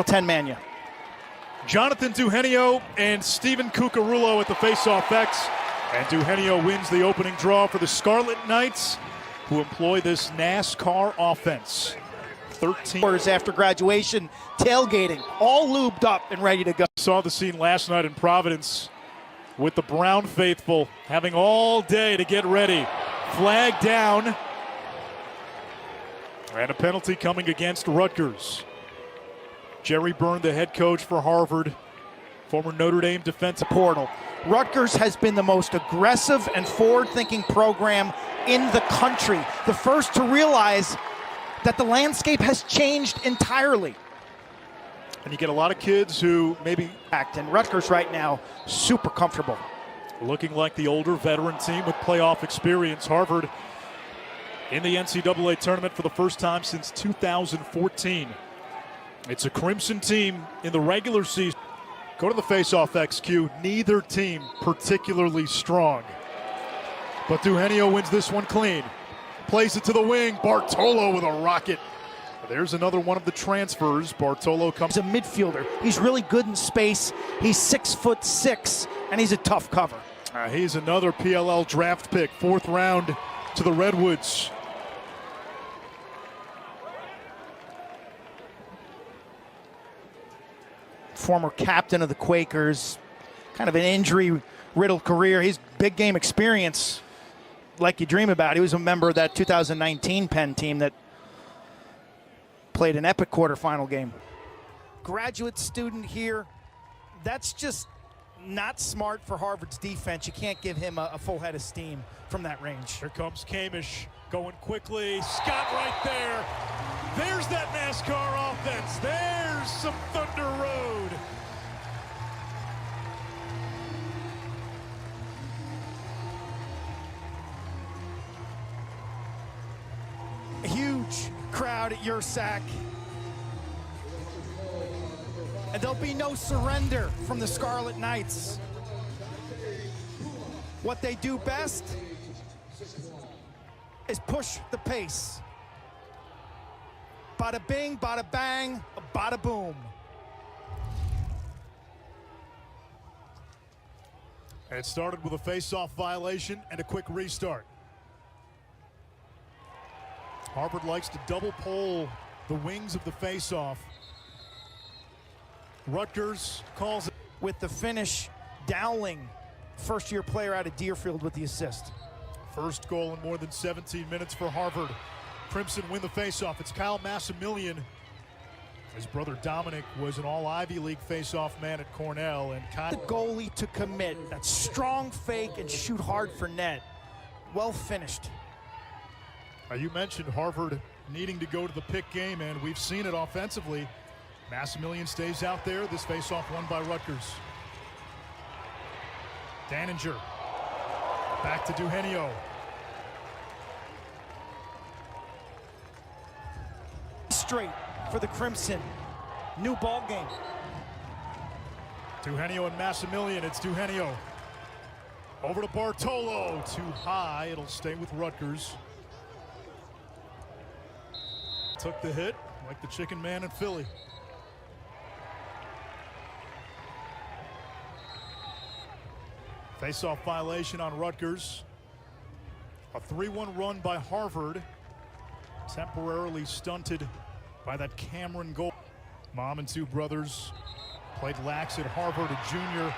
10-man. Jonathan Dugenio and Stephen Cucurullo at the Faceoff X. And Dugenio wins the opening draw for the Scarlet Knights, who employ this NASCAR offense. 13 hours after graduation, tailgating, all lubed up and ready to go. Saw the scene last night in Providence with the Brown faithful having all day to get ready. Flag down. And a penalty coming against Rutgers. Jerry Byrne, the head coach for Harvard, former Notre Dame defensive portal. Rutgers has been the most aggressive and forward-thinking program in the country. The first to realize that the landscape has changed entirely. And you get a lot of kids who maybe act, and Rutgers right now, super comfortable. Looking like the older veteran team with playoff experience. Harvard in the NCAA tournament for the first time since 2014. It's a Crimson team in the regular season. Go to the Faceoff XQ. Neither team particularly strong. But Dugenio wins this one clean. Plays it to the wing. Bartolo with a rocket. There's another one of the transfers. Bartolo comes. He's a midfielder. He's really good in space. He's 6'6", and he's a tough cover. He's another PLL draft pick. 4th round to the Redwoods. Former captain of the Quakers, kind of an injury-riddled career. He's big game experience, like you dream about. He was a member of that 2019 Penn team that played an epic quarterfinal game. Graduate student here. That's just not smart for Harvard's defense. You can't give him a full head of steam from that range. Here comes Kamish going quickly. Scott right there. There's that NASCAR offense. There's some Thunder Road. A huge crowd at your sack. And there'll be no surrender from the Scarlet Knights. What they do best is push the pace. Bada bing, bada bang, bada boom. And it started with a face-off violation and a quick restart. Harvard likes to double pole the wings of the face-off. Rutgers calls it. With the finish, Dowling, first-year player out of Deerfield with the assist. First goal in more than 17 minutes for Harvard. Crimson win the face-off. It's Kyle Massimilian. His brother Dominic was an all-Ivy League face-off man at Cornell. And Kyle, the goalie to commit. That strong fake and shoot hard for net. Well finished. You mentioned Harvard needing to go to the pick game, and we've seen it offensively. Massimilian stays out there. This face-off won by Rutgers. Daninger. Back to Dugenio. Straight for the Crimson. New ball game. Dugenio and Massimilian. It's Dugenio. Over to Bartolo. Too high. It'll stay with Rutgers. Took the hit like the chicken man in Philly. Face-off violation on Rutgers. A 3-1 run by Harvard. Temporarily stunted by that Cameron goal. Mom and 2 brothers played lax at Harvard, a junior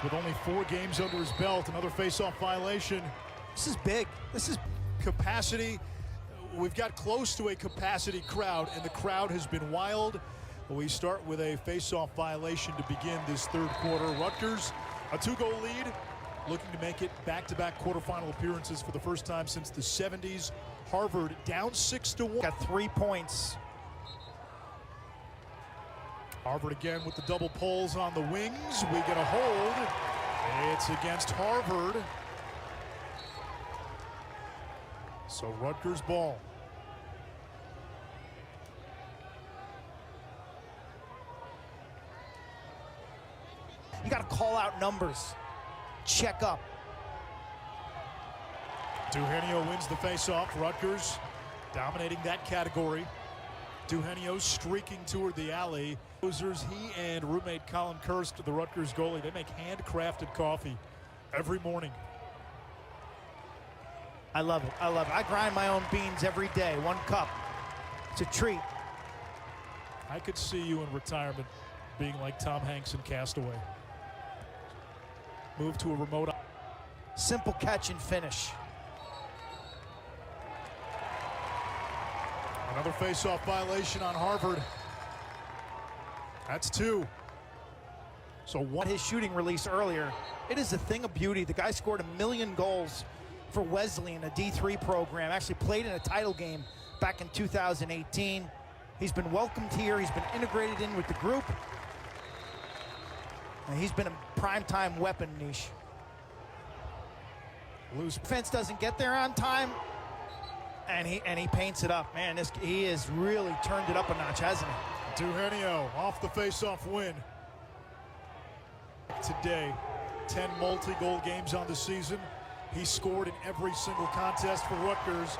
with only 4 games under his belt. Another face-off violation. This is big. This is capacity. We've got close to a capacity crowd, and the crowd has been wild. We start with a face-off violation to begin this 3rd quarter. Rutgers, a 2-goal lead, looking to make it back-to-back quarterfinal appearances for the first time since the 70s. Harvard down 6-1. Got 3 points. Harvard again with the double pulls on the wings. We get a hold. It's against Harvard. So Rutgers ball. You got to call out numbers. Check up. Dugenio wins the face-off. Rutgers dominating that category. Dugenio streaking toward the alley. He and roommate Colin Kirst, the Rutgers goalie, they make handcrafted coffee every morning. I love it. I love it. I grind my own beans every day, 1 cup. It's a treat. I could see you in retirement being like Tom Hanks in Castaway. Move to a remote. Simple catch and finish. Another face-off violation on Harvard. That's 2. So one. His shooting release earlier, it is a thing of beauty. The guy scored 1 million goals for Wesley in a D3 program. Actually played in a title game back in 2018. He's been welcomed here. He's been integrated in with the group. And he's been a primetime weapon, Niche. Loose Defense doesn't get there on time, and he paints it up. Man, he has really turned it up a notch, hasn't he? Dugenio off the face-off win. Today, 10 multi-goal games on the season. He scored in every single contest for Rutgers.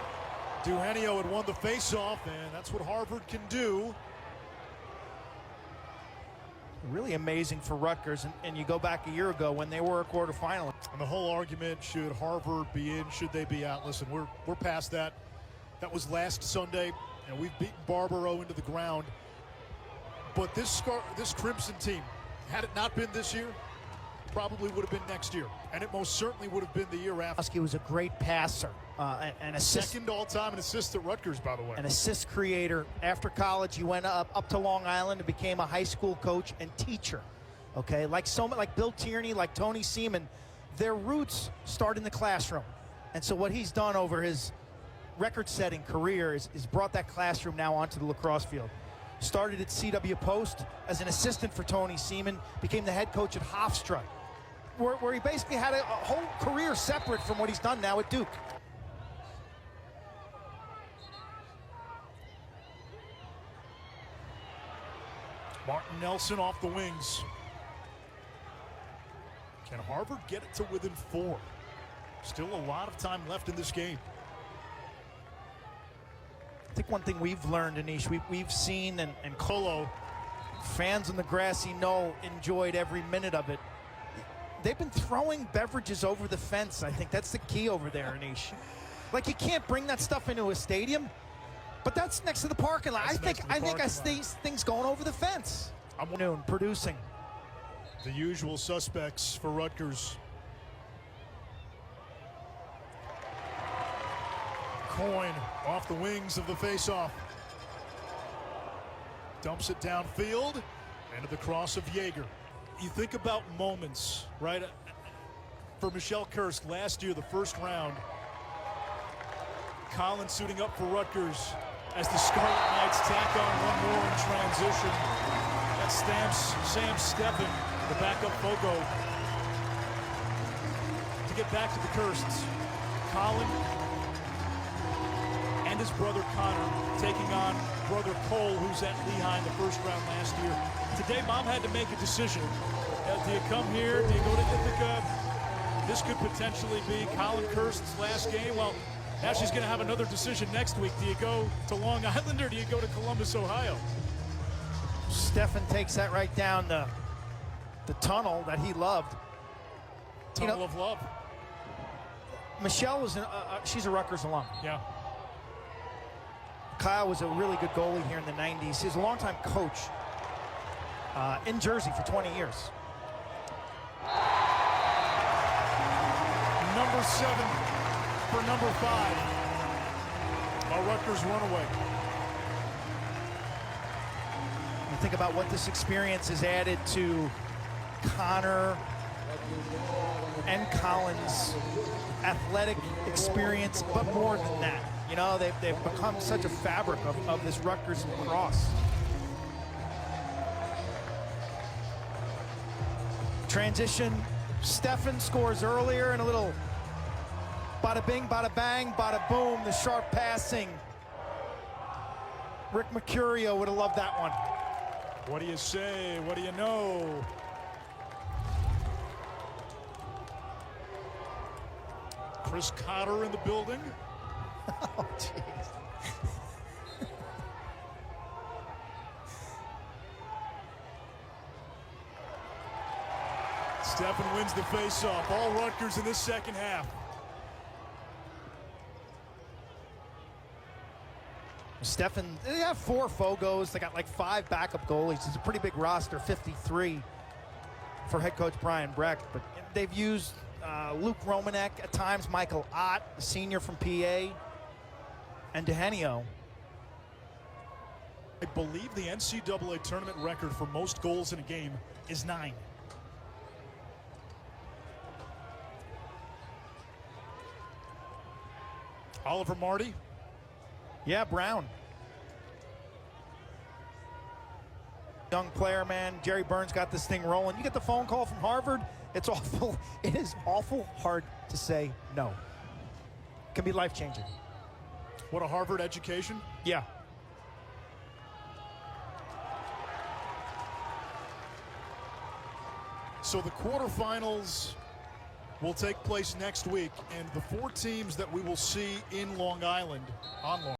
Dugenio had won the face-off, and that's what Harvard can do. Really amazing for Rutgers, and you go back a year ago when they were a quarterfinalist. And the whole argument, should Harvard be in, should they be out? Listen, we're past that. That was last Sunday, and we've beaten Barbaro into the ground. But this Crimson team, had it not been this year, probably would have been next year, and it most certainly would have been the year after. He was a great passer, an assist, second all-time in assists at Rutgers, by the way. An assist creator. After college, he went up to Long Island and became a high school coach and teacher. Okay, like Bill Tierney, like Tony Seaman, their roots start in the classroom, and so what he's done over his record-setting career is brought that classroom now onto the lacrosse field. Started at CW Post as an assistant for Tony Seaman, became the head coach at Hofstra, where he basically had a whole career separate from what he's done now at Duke. Martin Nelson off the wings. Can Harvard get it to within 4? Still a lot of time left in this game. I think one thing we've learned, Anish, we've seen, and Colo, fans on the grassy knoll enjoyed every minute of it. They've been throwing beverages over the fence. I think that's the key over there, Anish. Like, you can't bring that stuff into a stadium, but that's next to the parking lot. I think I see things going over the fence. I'm noon producing. The usual suspects for Rutgers. Coyne off the wings of the faceoff. Dumps it downfield into the cross of Yeager. You think about moments, right? For Michelle Kirst last year, the first round. Collins suiting up for Rutgers as the Scarlet Knights tack on one more in transition. That's Sam Stephan, the backup Fogo. To get back to the Kirsts, Colin and his brother Connor taking on brother Cole, who's at Lehigh in the first round last year. Today, Mom had to make a decision. Do you come here? Do you go to Ithaca? This could potentially be Colin Kirst's last game. Well, now she's going to have another decision next week. Do you go to Long Island or do you go to Columbus, Ohio? Stephan takes that right down the tunnel that he loved. Tunnel of love. Michelle was she's a Rutgers alum. Yeah. Kyle was a really good goalie here in the 90s. He was a longtime coach in Jersey for 20 years. Number 7 for number 5. A Rutgers runaway. You think about what this experience has added to Connor and Colin's athletic experience, but more than that. You know, they've become such a fabric of this Rutgers lacrosse. Transition, Stephan scores earlier, and a little bada bing, bada bang, bada boom, the sharp passing. Rick Mercurio would have loved that one. What do you say? What do you know? Chris Cotter in the building. Oh, jeez. Stephan wins the faceoff. All Rutgers in this second half. Stephan, they have 4 Fogos. They got like 5 backup goalies. It's a pretty big roster, 53 for head coach Brian Breck. But they've used Luke Romanek at times, Michael Ott, the senior from PA, and Dugenio. I believe the NCAA tournament record for most goals in a game is 9. Oliver Marty. Yeah, Brown. Young player, man. Jerry Burns got this thing rolling. You get the phone call from Harvard, it's awful. It is awful hard to say no. It can be life-changing. What a Harvard education. Yeah. So the quarterfinals will take place next week, and the 4 teams that we will see in Long Island on Long